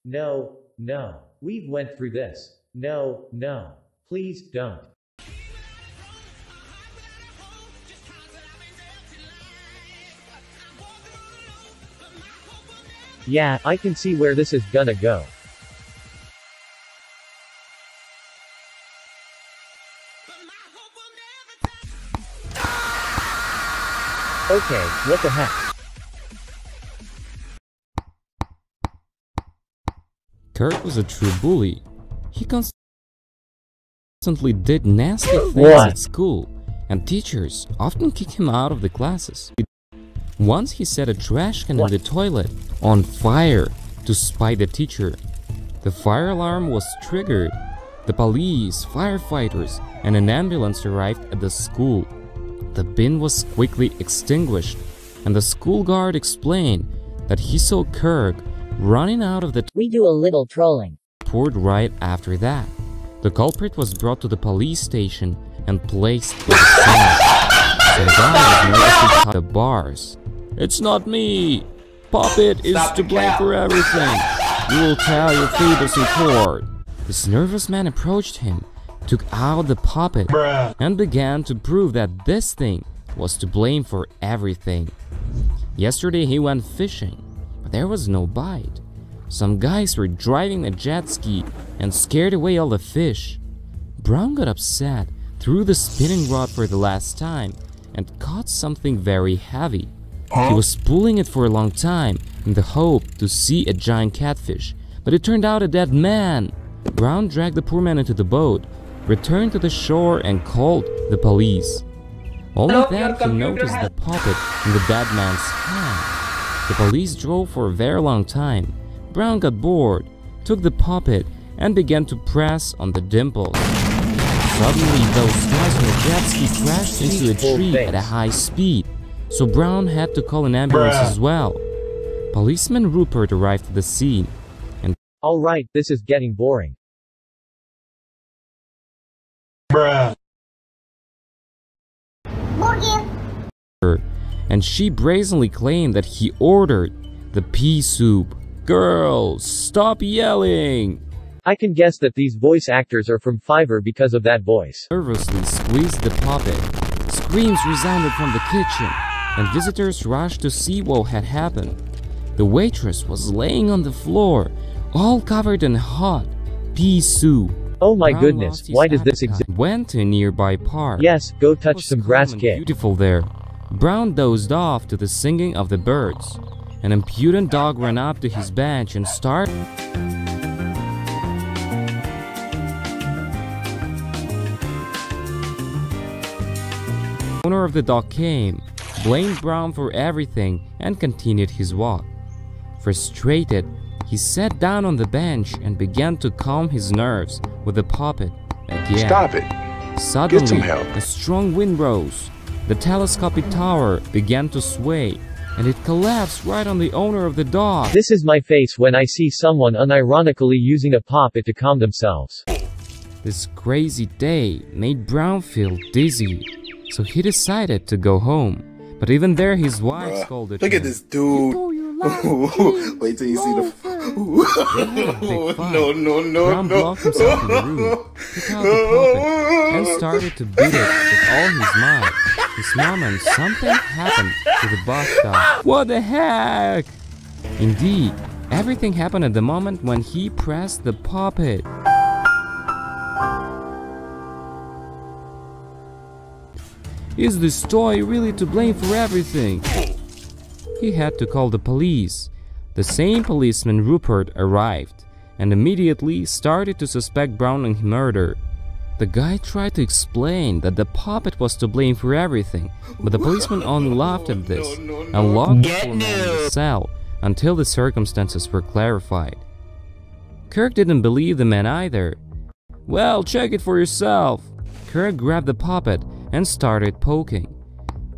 No, no. We've went through this. No, no. Please don't. Yeah, I can see where this is gonna go. Okay, what the heck? Kirk was a true bully. He constantly did nasty things at school, and teachers often kicked him out of the classes. Once he set a trash can in the toilet on fire to spite the teacher. The fire alarm was triggered. The police, firefighters, and an ambulance arrived at the school. The bin was quickly extinguished, and the school guard explained that he saw Kirk running out of the We do a little trolling. Poured right after that. The culprit was brought to the police station and placed in the cell. The guy was nervously cut the bars. "It's not me! Pop It is to blame for everything! You will tell your fetus in court!" This nervous man approached him, took out the puppet, and began to prove that this thing was to blame for everything. Yesterday he went fishing, but there was no bite. Some guys were driving a jet ski and scared away all the fish. Brown got upset, threw the spinning rod for the last time, and caught something very heavy. He was pulling it for a long time in the hope to see a giant catfish, but it turned out a dead man. Brown dragged the poor man into the boat, returned to the shore, and called the police. Only then he noticed the puppet in the dead man's hand. The police drove for a very long time. Brown got bored, took the puppet, and began to press on the dimples. Suddenly, those guys on the jet ski crashed into a tree at a high speed, so Brown had to call an ambulance as well. Policeman Rupert arrived at the scene, and Alright, this is getting boring. and she brazenly claimed that he ordered the pea soup. "Girls, stop yelling!" I can guess that these voice actors are from Fiverr because of that voice. Nervously squeezed the puppet. Screams resounded from the kitchen, and visitors rushed to see what had happened. The waitress was laying on the floor, all covered in hot pea soup. Oh my Brown goodness, lost his why does this appetite. exist? Went to a nearby park. Yes, go It touch was some calm grass, and kid. beautiful there. Brown dozed off to the singing of the birds. An impudent dog ran up to his bench and started. The owner of the dog came, blamed Brown for everything, and continued his walk. Frustrated, he sat down on the bench and began to calm his nerves with the puppet again. Stop it. Suddenly, Get some help. a strong wind rose. The telescopic tower began to sway, and it collapsed right on the owner of the dog. This is my face when I see someone unironically using a Pop It to calm themselves. This crazy day made Brown feel dizzy, so he decided to go home. But even there, his wife scolded Look him. at this dude. Wait till you see the. No. Brown blocked himself in the room, took out the puppet, and started to beat it with all his might. His mom and something happened to the bus stop. What the heck? Indeed, everything happened at the moment when he pressed the puppet. Is this toy really to blame for everything? He had to call the police. The same policeman Rupert arrived and immediately started to suspect Brown in murder. The guy tried to explain that the puppet was to blame for everything, but the policeman only laughed at this and locked the poor man in the cell until the circumstances were clarified. Kirk didn't believe the man either. "Well, check it for yourself." Kirk grabbed the puppet and started poking.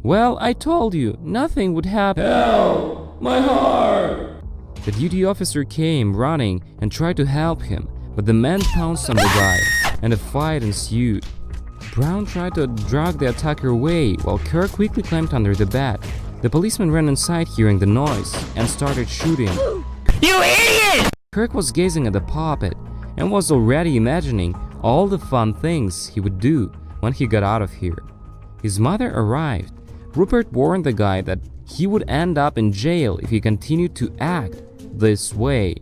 "Well, I told you, nothing would happen." "Help! My heart!" The duty officer came running and tried to help him, but the man pounced on the guy, and a fight ensued. Brown tried to drag the attacker away, while Kirk quickly climbed under the bed. The policeman ran inside hearing the noise and started shooting. You idiot! Kirk was gazing at the puppet and was already imagining all the fun things he would do when he got out of here. His mother arrived. Rupert warned the guy that he would end up in jail if he continued to act this way.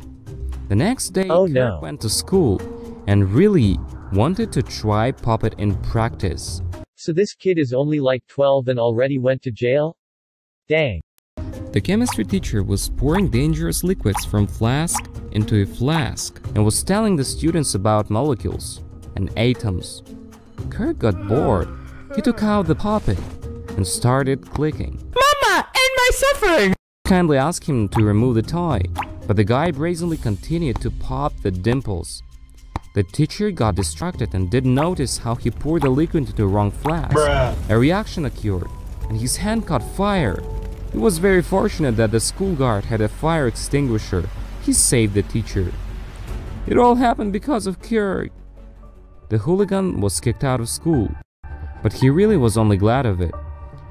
The next day, Kirk went to school and really wanted to try Pop It in practice. So this kid is only like 12 and already went to jail? Dang. The chemistry teacher was pouring dangerous liquids from flask into a flask and was telling the students about molecules and atoms. Kirk got bored. He took out the puppet and started clicking. Mama, end my suffering! Kindly asked him to remove the toy, but the guy brazenly continued to pop the dimples. The teacher got distracted and didn't notice how he poured the liquid into the wrong flask. A reaction occurred, and his hand caught fire. It was very fortunate that the school guard had a fire extinguisher. He saved the teacher. It all happened because of Kirk. The hooligan was kicked out of school, but he really was only glad of it.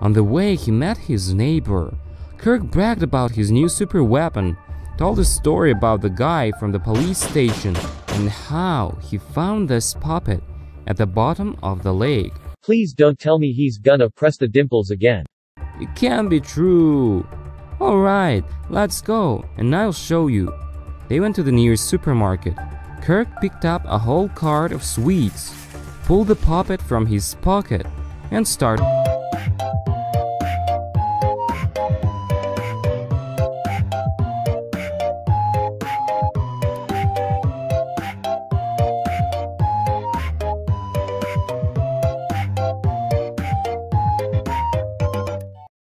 On the way, he met his neighbor. Kirk bragged about his new super weapon, told a story about the guy from the police station and how he found this puppet at the bottom of the lake. Please don't tell me he's gonna press the dimples again. It can't be true. Alright, let's go, and I'll show you. They went to the nearest supermarket. Kirk picked up a whole cart of sweets, pulled the puppet from his pocket, and started